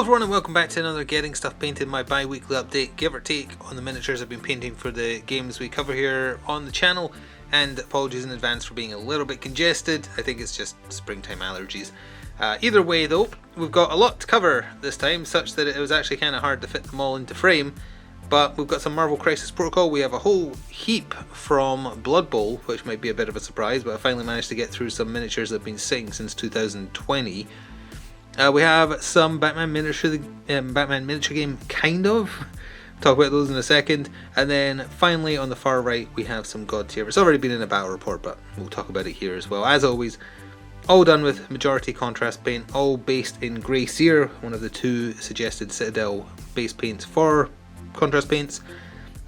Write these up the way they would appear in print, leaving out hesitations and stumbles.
Hello everyone and welcome back to another Getting Stuff Painted, my bi-weekly update, give or take, on the miniatures I've been painting for the games we cover here on the channel, and apologies in advance for being a little bit congested. I think it's just springtime allergies. Either way though, we've got a lot to cover this time, such that it was actually kind of hard to fit them all into frame, but we've got some Marvel Crisis Protocol. We have a whole heap from Blood Bowl, which might be a bit of a surprise, but I finally managed to get through some miniatures that have been sitting since 2020. We have some Batman miniature game, kind of. Talk about those in a second. And then finally on the far right we have some God Tier. It's already been in a battle report, but we'll talk about it here as well. As always, all done with majority contrast paint, all based in Grey Seer, one of the two suggested Citadel base paints for contrast paints.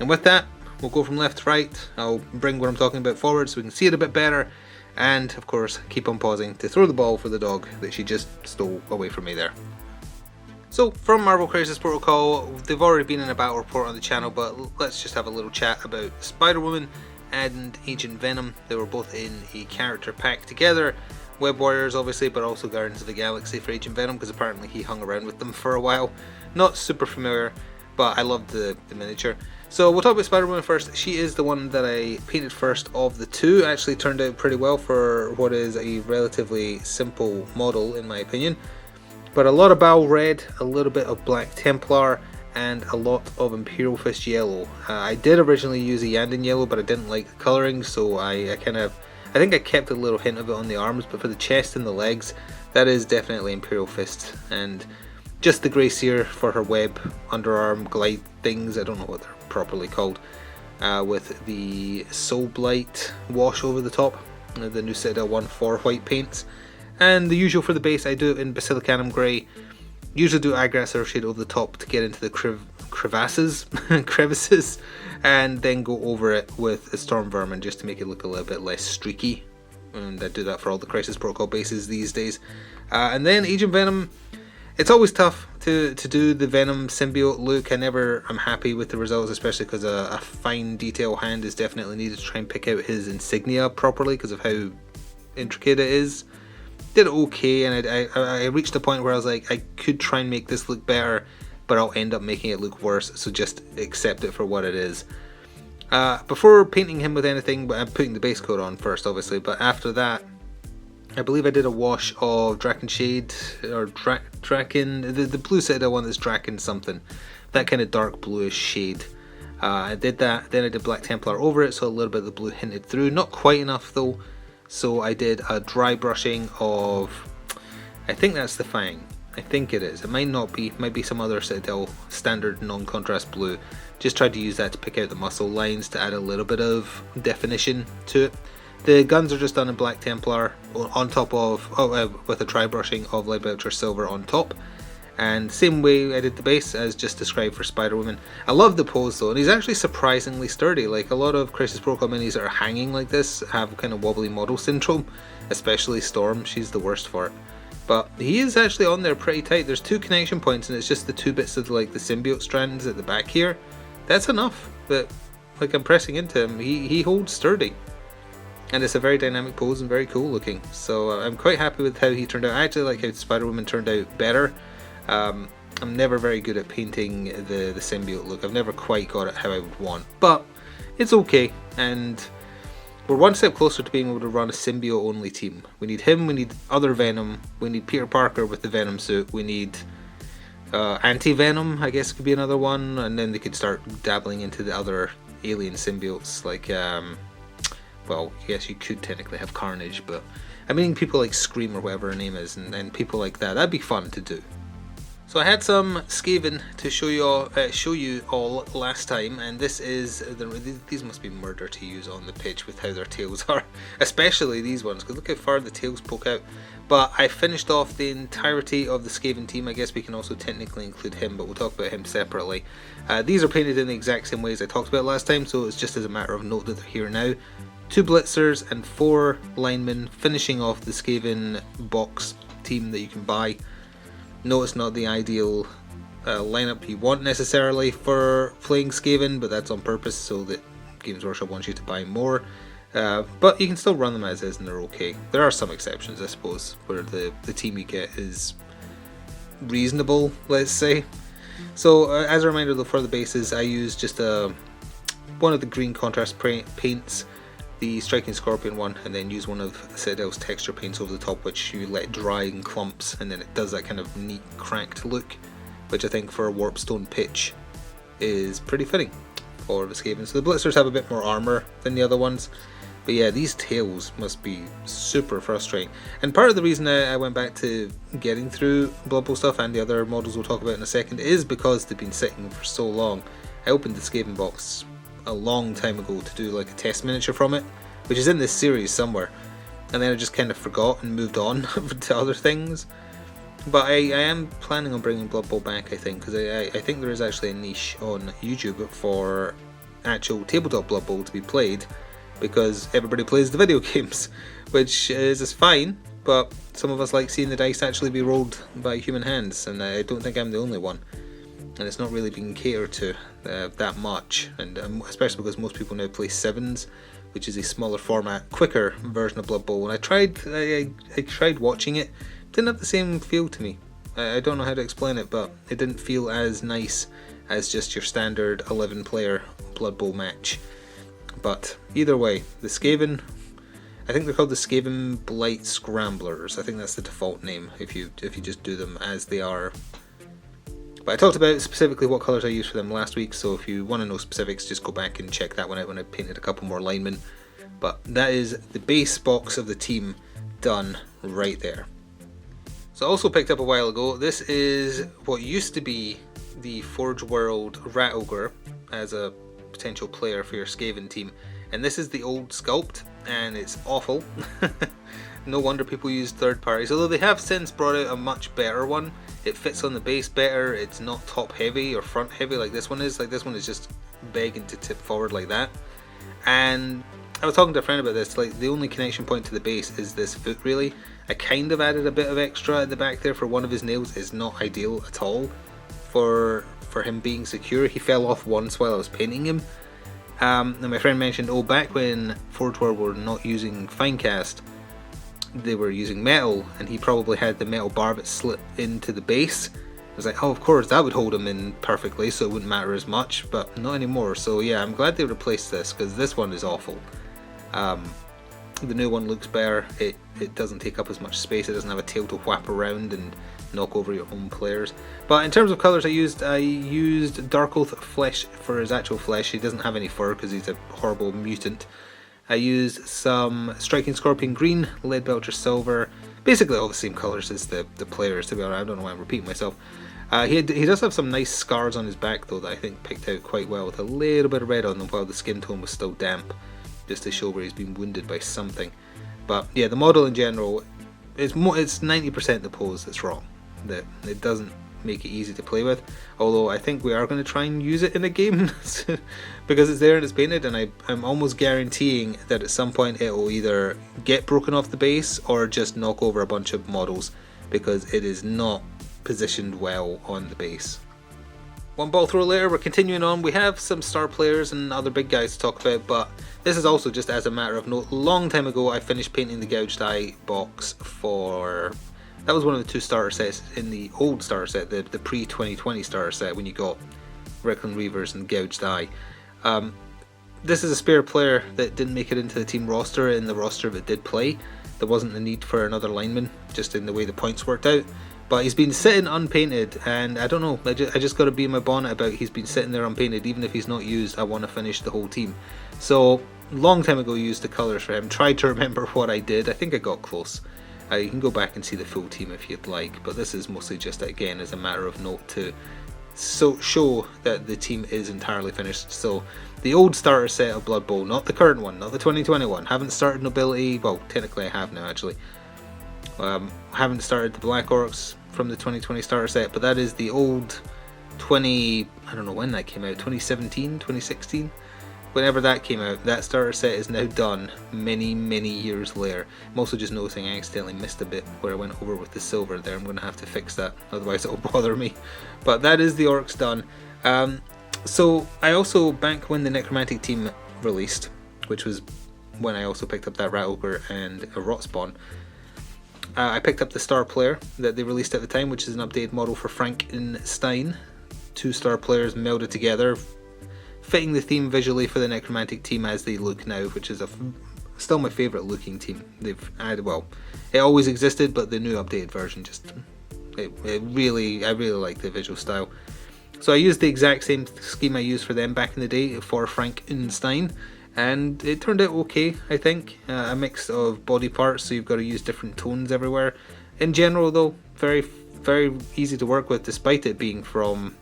And with that, we'll go from left to right. I'll bring what I'm talking about forward so we can see it a bit better. And of course keep on pausing to throw the ball for the dog that she just stole away from me there. So from Marvel Crisis Protocol, they've already been in a battle report on the channel, but let's just have a little chat about Spider-Woman and Agent Venom. They were both in a character pack together. Web Warriors obviously, but also Guardians of the Galaxy for Agent Venom, because apparently he hung around with them for a while. Not super familiar, but I loved the miniature. So we'll talk about Spider-Woman first. She is the one that I painted first of the two. Actually turned out pretty well for what is a relatively simple model in my opinion. But a lot of Bowel Red, a little bit of Black Templar, and a lot of Imperial Fist Yellow. I did originally use a Yandin Yellow, but I didn't like the colouring, so I think I kept a little hint of it on the arms, but for the chest and the legs, that is definitely Imperial Fist. And just the Grey Seer for her web underarm glide things, I don't know what they're properly called, with the Soul Blight wash over the top, the new Citadel 1-4 white paints. And the usual for the base, I do it in Basilicanum Grey, usually do Aggress or shade over the top to get into the crevices, and then go over it with a Storm Vermin just to make it look a little bit less streaky. And I do that for all the Crisis Protocol bases these days. And then Agent Venom, it's always tough to do the Venom symbiote look. I'm happy with the results, especially because a fine detail hand is definitely needed to try and pick out his insignia properly because of how intricate it is. Did okay, and I reached a point where I was like, I could try and make this look better, but I'll end up making it look worse, so just accept it for what it is. Before painting him with anything, I'm putting the base coat on first obviously, but after that I believe I did a wash of Draken Shade, or Draken, the blue Citadel one that's Draken something, that kind of dark bluish shade. I did that, then I did Black Templar over it, so a little bit of the blue hinted through, not quite enough though, so I did a dry brushing of, I think that's the Fang, I think it is, it might not be, it might be some other Citadel standard non-contrast blue, just tried to use that to pick out the muscle lines to add a little bit of definition to it. The guns are just done in Black Templar on top of, with a dry brushing of Light Belcher Silver on top. And same way I did the base as just described for Spider-Woman. I love the pose though, and he's actually surprisingly sturdy. Like a lot of Crisis Protocol minis that are hanging like this have kind of wobbly model syndrome, especially Storm, she's the worst for it. But he is actually on there pretty tight. There's two connection points and it's just the two bits of like the symbiote strands at the back here. That's enough that like I'm pressing into him, he holds sturdy. And it's a very dynamic pose and very cool looking. So I'm quite happy with how he turned out. I actually like how Spider-Woman turned out better. I'm never very good at painting the symbiote look. I've never quite got it how I would want. But it's okay. And we're one step closer to being able to run a symbiote only team. We need him, we need other Venom, we need Peter Parker with the Venom suit, we need Anti-Venom, I guess could be another one. And then they could start dabbling into the other alien symbiotes like... well, yes, you could technically have Carnage, but I mean people like Scream or whatever her name is, and people like that. That'd be fun to do. So I had some Skaven to show you all last time, and this is these must be murder to use on the pitch with how their tails are, especially these ones, because look how far the tails poke out. But I finished off the entirety of the Skaven team. I guess we can also technically include him, but we'll talk about him separately. These are painted in the exact same way as I talked about last time, so it's just as a matter of note that they're here now. 2 Blitzers and 4 linemen, finishing off the Skaven box team that you can buy. No, it's not the ideal lineup you want necessarily for playing Skaven, but that's on purpose so that Games Workshop wants you to buy more. But you can still run them as is and they're okay. There are some exceptions, I suppose, where the team you get is reasonable, let's say. So as a reminder though, for the bases, I use just one of the green contrast paints, the Striking Scorpion one, and then use one of Citadel's texture paints over the top, which you let dry in clumps, and then it does that kind of neat cracked look, which I think for a Warpstone pitch is pretty fitting for the Skaven. So the Blitzers have a bit more armor than the other ones, but yeah, these tails must be super frustrating. And part of the reason I went back to getting through Blood Bowl stuff and the other models we'll talk about in a second is because they've been sitting for so long. I opened the Skaven box a long time ago to do like a test miniature from it, which is in this series somewhere, and then I just kind of forgot and moved on to other things. But I am planning on bringing Blood Bowl back, I think, because I think there is actually a niche on YouTube for actual tabletop Blood Bowl to be played, because everybody plays the video games, which is fine, but some of us like seeing the dice actually be rolled by human hands, and I don't think I'm the only one. And it's not really being catered to that much, and especially because most people now play sevens, which is a smaller format, quicker version of Blood Bowl. And I tried watching it, didn't have the same feel to me. I don't know how to explain it, but it didn't feel as nice as just your standard 11 player Blood Bowl match. But either way, the Skaven, I think they're called the Skaven Blight Scramblers. I think that's the default name if you just do them as they are. But I talked about specifically what colours I used for them last week, so if you want to know specifics, just go back and check that one out when I painted a couple more linemen. But that is the base box of the team done right there. So I also picked up a while ago, this is what used to be the Forge World Rat Ogre as a potential player for your Skaven team. And this is the old sculpt, and it's awful. No wonder people use third parties, although they have since brought out a much better one. It fits on the base better, it's not top heavy or front heavy like this one is. Like this one is just begging to tip forward like that. And I was talking to a friend about this, like the only connection point to the base is this foot really. I kind of added a bit of extra at the back there for one of his nails. Is not ideal at all for him being secure. He fell off once while I was painting him. And my friend mentioned, oh, back when Forge World were not using Finecast, they were using metal, and he probably had the metal bar that slit into the base. I was like, oh, of course, that would hold him in perfectly, so it wouldn't matter as much, but not anymore. So yeah, I'm glad they replaced this, because this one is awful. The new one looks better, it doesn't take up as much space, it doesn't have a tail to whap around and knock over your own players. But in terms of colours I used Dark Oath Flesh for his actual flesh. He doesn't have any fur because he's a horrible mutant. I used some Striking Scorpion Green, Leadbelcher Silver, basically all the same colours as the players, to be honest. I don't know why I'm repeating myself. He does have some nice scars on his back though that I think picked out quite well, with a little bit of red on them while the skin tone was still damp, just to show where he's been wounded by something. But yeah, the model in general, it's 90% the pose that's wrong. That it doesn't make it easy to play with, although I think we are going to try and use it in a game because it's there and it's painted, and I'm almost guaranteeing that at some point it will either get broken off the base or just knock over a bunch of models because it is not positioned well on the base. One ball throw later, we're continuing on. We have some star players and other big guys to talk about, but this is also just as a matter of note. A long time ago I finished painting the Gouged Eye box for... That was one of the two starter sets in the old starter set, the pre-2020 starter set, when you got Recklin Reavers and Gouged Eye. This is a spare player that didn't make it into the team roster. In the roster that did play, there wasn't a need for another lineman, just in the way the points worked out. But he's been sitting unpainted, and I don't know, I just got to be in my bonnet about he's been sitting there unpainted. Even if he's not used, I want to finish the whole team. So, long time ago used the colours for him, tried to remember what I did. I think I got close. You can go back and see the full team if you'd like, but this is mostly just, again, as a matter of note to show that the team is entirely finished. So the old starter set of Blood Bowl, not the current one, not the 2021. Haven't started Nobility, well, technically I have now actually. Haven't started the Black Orcs from the 2020 starter set, but that is the old I don't know when that came out, 2017, 2016? Whenever that came out, that starter set is now done many years later. I'm also just noticing I accidentally missed a bit where I went over with the silver there. I'm going to have to fix that, otherwise it'll bother me. But that is the Orcs done. So I also, back when the Necromantic team released, which was when I also picked up that Rat Ogre and a Rotspawn, I picked up the Star Player that they released at the time, which is an updated model for Frankenstein. 2 Star Players melded together, fitting the theme visually for the Necromantic team as they look now, which is still my favourite looking team. They've added, well, it always existed, but the new updated version I really like the visual style. So I used the exact same scheme I used for them back in the day for Frankenstein, and it turned out okay, I think. A mix of body parts, so you've got to use different tones everywhere. In general though, very easy to work with, despite it being from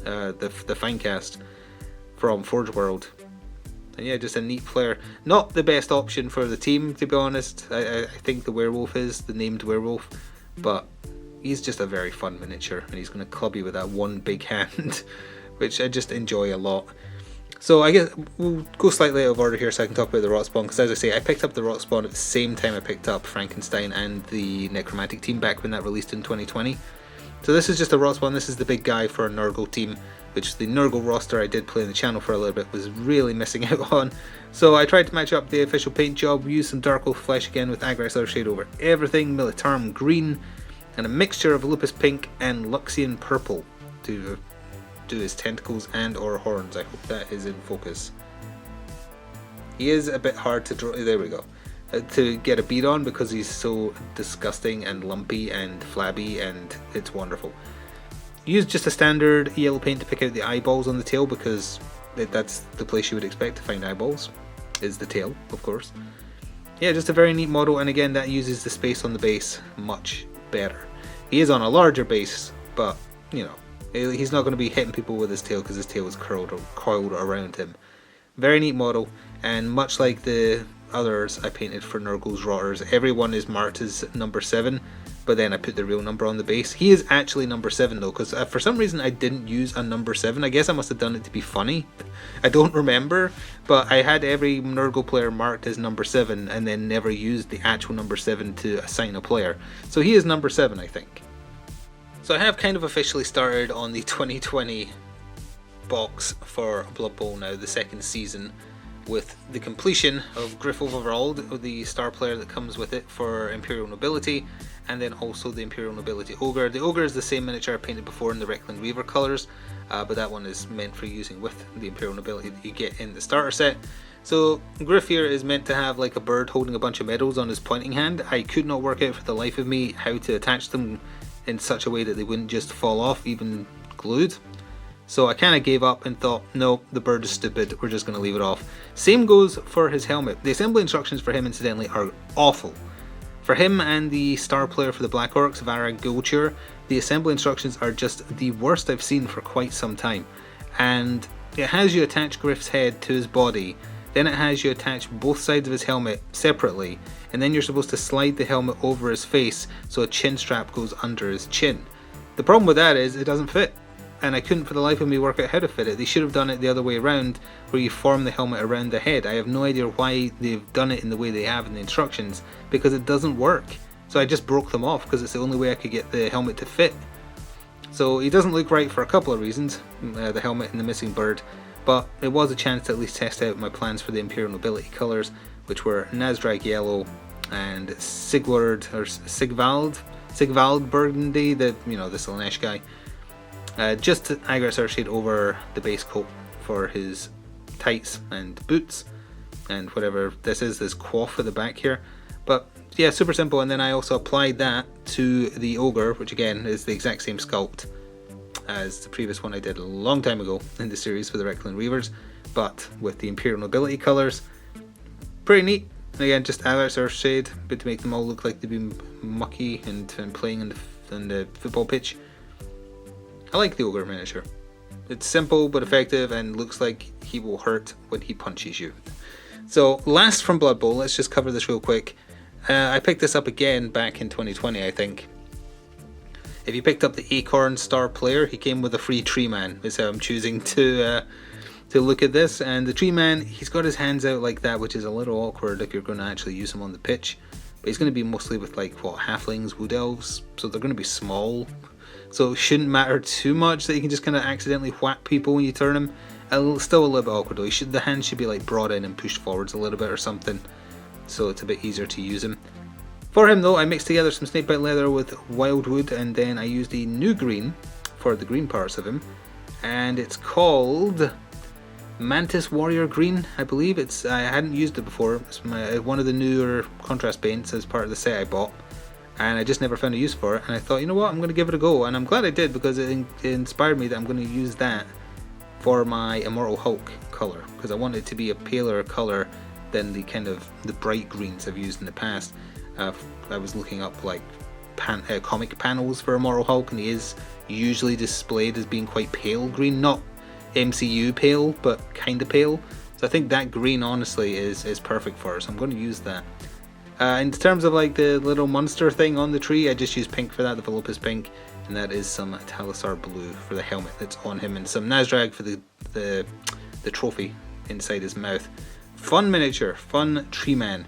the Finecast from Forge World. And yeah, just a neat player. Not the best option for the team, to be honest. I think the werewolf is the named werewolf, but he's just a very fun miniature, and he's going to club you with that one big hand, which I just enjoy a lot. So I guess we'll go slightly out of order here so I can talk about the Rot Spawn, because as I say, I picked up the Rot Spawn at the same time I picked up Frankenstein and the Necromantic team back when that released in 2020. So this is just a Rot Spawn. This is the big guy for a Nurgle team, which the Nurgle roster I did play in the channel for a little bit was really missing out on. So I tried to match up the official paint job, use some Dark Oath Flesh again with Agrax Earthshade over everything, Militarum green, and a mixture of Lupus pink and Luxian purple to do his tentacles and or horns. I hope that is in focus. He is a bit hard to draw, there we go, to get a bead on because he's so disgusting and lumpy and flabby, and it's wonderful. Use just a standard yellow paint to pick out the eyeballs on the tail, because that's the place you would expect to find eyeballs, is the tail, of course. Yeah, just a very neat model, and again that uses the space on the base much better. He is on a larger base, but you know, he's not going to be hitting people with his tail because his tail is coiled around him. Very neat model, and much like the others I painted for Nurgle's Rotters, everyone is marked as number 7, but then I put the real number on the base. He is actually number 7 though, because for some reason I didn't use a number 7. I guess I must have done it to be funny. I don't remember, but I had every Nurgle player marked as number 7 and then never used the actual number 7 to assign a player. So he is number 7, I think. So I have kind of officially started on the 2020 box for Blood Bowl now, the second season, with the completion of Griff Overald, the star player that comes with it for Imperial Nobility, and then also the Imperial Nobility Ogre. The Ogre is the same miniature I painted before in the Reckland Weaver colours, but that one is meant for using with the Imperial Nobility that you get in the starter set. So Griff here is meant to have like a bird holding a bunch of medals on his pointing hand. I could not work out for the life of me how to attach them in such a way that they wouldn't just fall off, even glued. So I kind of gave up and thought, no, the bird is stupid, we're just going to leave it off. Same goes for his helmet. The assembly instructions for him, incidentally, are awful. For him and the star player for the Black Orcs, Varag Gultur, the assembly instructions are just the worst I've seen for quite some time. And it has you attach Griff's head to his body, then it has you attach both sides of his helmet separately, and then you're supposed to slide the helmet over his face so a chin strap goes under his chin. The problem with that is it doesn't fit, and I couldn't for the life of me work out how to fit it. They should have done it the other way around, where you form the helmet around the head. I have no idea why they've done it in the way they have in the instructions, because it doesn't work. So I just broke them off because it's the only way I could get the helmet to fit. So he doesn't look right for a couple of reasons, the helmet and the missing bird, but it was a chance to at least test out my plans for the Imperial Nobility colours, which were Nazdrag Yellow and Sigvald Burgundy, the Slaanesh guy. Just Agrax Earthshade over the base coat for his tights and boots and whatever this is, this coif at the back here. But yeah, super simple. And then I also applied that to the Ogre, which again is the exact same sculpt as the previous one I did a long time ago in the series for the Reckland Reavers, but with the Imperial Nobility colours. Pretty neat. And again, just Agrax Earthshade, but to make them all look like they've been mucky and playing in the football pitch. I like the Ogre miniature. It's simple but effective and looks like he will hurt when he punches you. So last from Blood Bowl, let's just cover this real quick. I picked this up again back in 2020, I think. If you picked up the Acorn Star Player, he came with a free Tree Man, is how I'm choosing to look at this. And the Tree Man, he's got his hands out like that, which is a little awkward if you're going to actually use him on the pitch. But he's going to be mostly with halflings, wood elves, so they're going to be small. So it shouldn't matter too much that you can just kind of accidentally whack people when you turn him. Still a little bit awkward though. The hand should be brought in and pushed forwards a little bit or something, so it's a bit easier to use him. For him though, I mixed together some snakebite leather with wildwood, and then I used a new green for the green parts of him, and it's called Mantis Warrior Green, I believe. I hadn't used it before. It's one of the newer contrast paints as part of the set I bought, and I just never found a use for it, and I thought, you know what, I'm going to give it a go, and I'm glad I did, because it inspired me that I'm going to use that for my Immortal Hulk color, because I want it to be a paler color than the kind of the bright greens I've used in the past. I was looking up like comic panels for Immortal Hulk, and he is usually displayed as being quite pale green, not MCU pale, but kind of pale. So I think that green honestly is perfect for us. I'm going to use that. In terms of like the little monster thing on the tree, I just used pink for that, the Volupus pink, and that is some Talisar blue for the helmet that's on him, and some Nazdrag for the trophy inside his mouth. Fun miniature, fun tree man.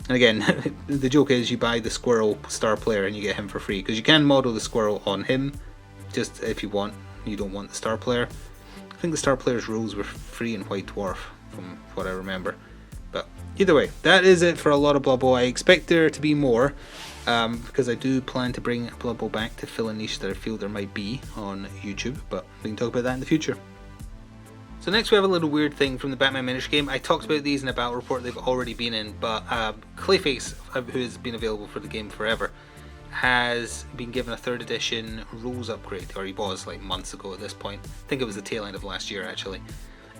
And again, the joke is you buy the squirrel star player and you get him for free, because you can model the squirrel on him, just if you want. You don't want the star player. I think the star player's rules were free in White Dwarf, from what I remember. But either way, that is it for a lot of Blood Bowl. I expect there to be more, because I do plan to bring Blood Bowl back to fill a niche that I feel there might be on YouTube, but we can talk about that in the future. So next we have a little weird thing from the Batman miniature game. I talked about these in a battle report they've already been in, but Clayface, who has been available for the game forever, has been given a 3rd edition rules upgrade, or he was like months ago at this point. I think it was the tail end of last year actually.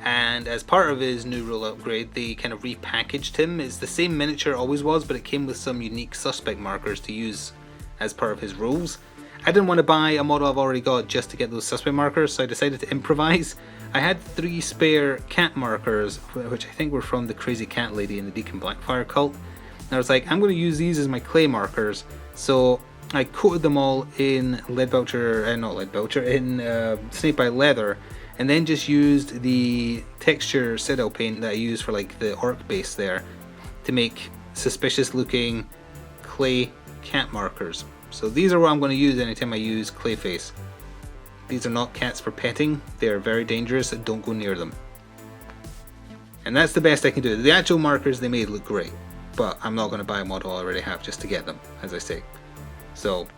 And as part of his new rule upgrade, they kind of repackaged him. It's the same miniature always was, but it came with some unique suspect markers to use as part of his rules. I didn't want to buy a model I've already got just to get those suspect markers, so I decided to improvise. I had 3 spare cat markers, which I think were from the Crazy Cat Lady in the Deacon Blackfire cult. And I was like, I'm going to use these as my clay markers. So I coated them all in snakebite leather, and then just used the texture Citadel paint that I used for like the orc base there to make suspicious looking clay cat markers. So these are what I'm going to use anytime I use Clayface. These are not cats for petting, they are very dangerous, don't go near them. And that's the best I can do. The actual markers they made look great, but I'm not going to buy a model I already have just to get them, as I say. So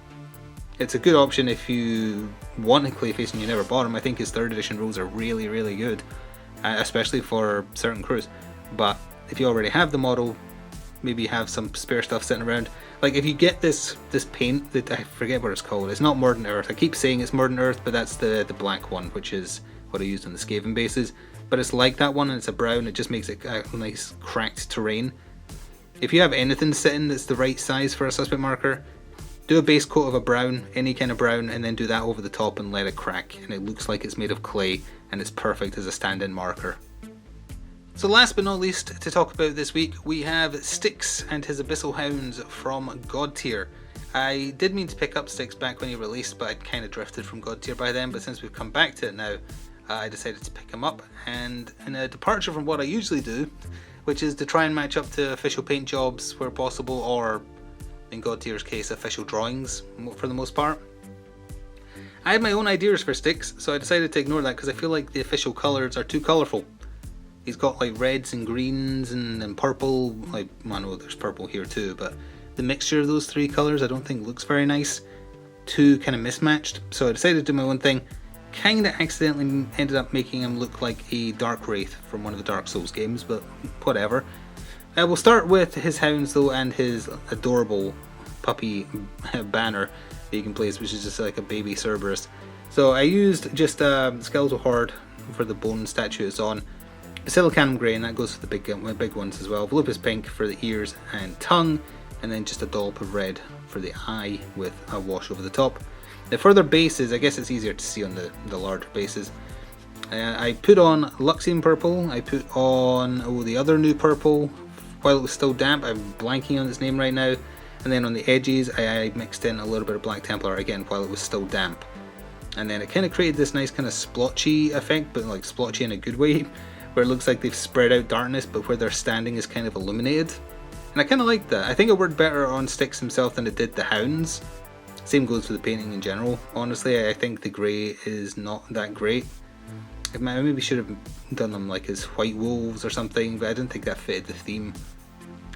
it's a good option if you want a Clayface and you never bought him. I think his 3rd edition rules are really, really good, especially for certain crews. But if you already have the model, maybe you have some spare stuff sitting around. Like if you get this paint that I forget what it's called. It's not Mordant Earth. I keep saying it's Mordant Earth, but that's the black one, which is what I used on the Skaven bases. But it's like that one, and it's a brown. It just makes it a nice cracked terrain. If you have anything sitting that's the right size for a suspect marker, do a base coat of a brown, any kind of brown, and then do that over the top and let it crack, and it looks like it's made of clay, and it's perfect as a stand-in marker. So last but not least to talk about this week, we have Styx and his Abyssal Hounds from God Tier. I did mean to pick up Styx back when he released, but I'd kind of drifted from God Tier by then, but since we've come back to it now, I decided to pick him up, and in a departure from what I usually do, which is to try and match up to official paint jobs where possible, or in God Tier's case, official drawings for the most part. I had my own ideas for Styx, so I decided to ignore that because I feel like the official colours are too colourful. He's got like reds and greens and purple, like, I know there's purple here too, but the mixture of those 3 colours I don't think looks very nice. Too kind of mismatched, so I decided to do my own thing. Kind of accidentally ended up making him look like a Dark Wraith from one of the Dark Souls games, but whatever. We'll start with his hounds though, and his adorable puppy banner that you can place, which is just like a baby Cerberus. So I used just Skeletal Horde for the bone statue it's on, Silicanum Grey, and that goes for the big ones as well, Volupus Pink for the ears and tongue, and then just a dollop of red for the eye with a wash over the top. The further bases, I guess it's easier to see on the larger bases. I put on Luxian Purple, I put on the other new purple while it was still damp, I'm blanking on its name right now, and then on the edges I mixed in a little bit of Black Templar again while it was still damp. And then it kind of created this nice kind of splotchy effect, but like splotchy in a good way, where it looks like they've spread out darkness, but where they're standing is kind of illuminated. And I kind of like that. I think it worked better on Styx himself than it did the hounds. Same goes for the painting in general. Honestly, I think the grey is not that great. I maybe should have done them like as white wolves or something, but I didn't think that fitted the theme.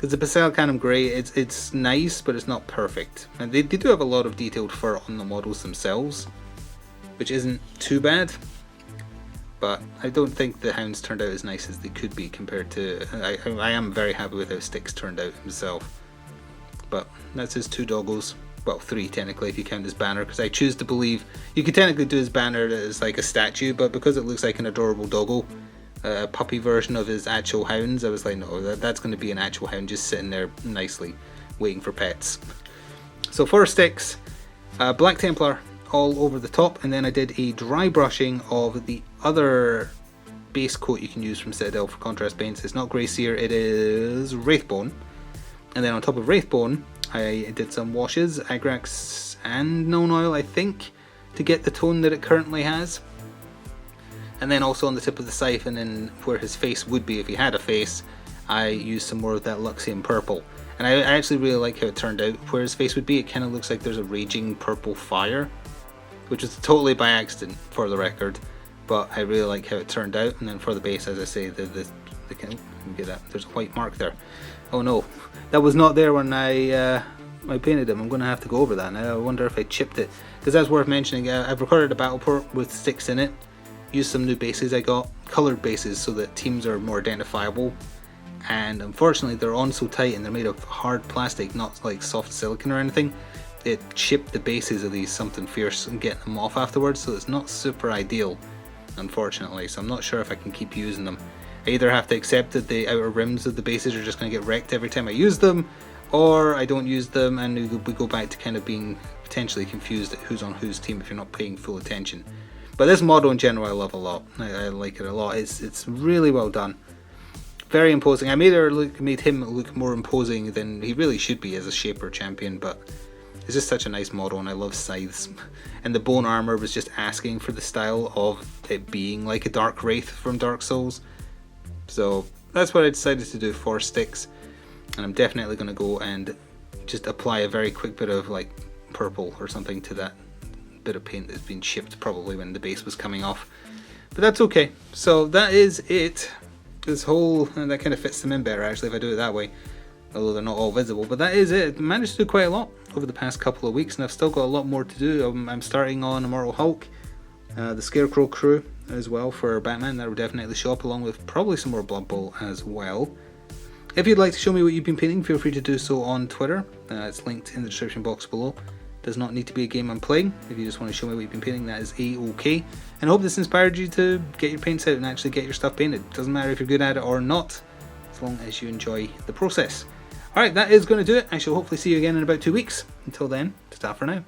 Because the Pastel Canem Grey, it's nice, but it's not perfect. And they do have a lot of detailed fur on the models themselves, which isn't too bad. But I don't think the hounds turned out as nice as they could be compared to... I am very happy with how Styx turned out himself. But that's his 2 doggos. Well, 3 technically if you count his banner, because I choose to believe... You could technically do his banner as like a statue, but because it looks like an adorable doggo, a puppy version of his actual hounds, I was like, no, that's going to be an actual hound just sitting there nicely, waiting for pets. So for Styx, Black Templar all over the top, and then I did a dry brushing of the other base coat you can use from Citadel for contrast paints. It's not Grey Seer, it is Wraithbone. And then on top of Wraithbone, I did some washes, Agrax and Nuln Oil, I think, to get the tone that it currently has. And then also on the tip of the scythe, and then where his face would be if he had a face, I used some more of that Luxian purple. And I actually really like how it turned out. Where his face would be, it kind of looks like there's a raging purple fire, which is totally by accident, for the record. But I really like how it turned out. And then for the base, as I say, the can get that. There's a white mark there. Oh no, that was not there when I painted him. I'm going to have to go over that now. I wonder if I chipped it, because that's worth mentioning. I've recorded a battle port with Styx in it. Used some new bases I got, coloured bases, so that teams are more identifiable. And unfortunately they're on so tight and they're made of hard plastic, not like soft silicone or anything. It chipped the bases of these Something Fierce and getting them off afterwards, so it's not super ideal, unfortunately. So I'm not sure if I can keep using them. I either have to accept that the outer rims of the bases are just going to get wrecked every time I use them, or I don't use them and we go back to kind of being potentially confused at who's on whose team if you're not paying full attention. But this model in general I love a lot. I like it a lot. It's really well done. Very imposing. I made him look more imposing than he really should be as a Shaper champion, but it's just such a nice model, and I love scythes. And the bone armor was just asking for the style of it being like a Dark Wraith from Dark Souls. So that's what I decided to do for Styx, and I'm definitely going to go and just apply a very quick bit of like purple or something to that bit of paint that's been chipped probably when the base was coming off, but that's okay. So that is it. This whole, and that kind of fits them in better actually if I do it that way, although they're not all visible. But that is it. I managed to do quite a lot over the past couple of weeks, and I've still got a lot more to do. I'm starting on Immortal Hulk, the Scarecrow crew as well for Batman. That will definitely show up, along with probably some more Blood Bowl as well. If you'd like to show me what you've been painting, feel free to do so on Twitter. It's linked in the description box below. Does not need to be a game I'm playing. If you just want to show me what you've been painting, that is a-okay. And I hope this inspired you to get your paints out and actually get your stuff painted. Doesn't matter if you're good at it or not, as long as you enjoy the process. Alright, that is going to do it. I shall hopefully see you again in about 2 weeks. Until then, ta-ta for now.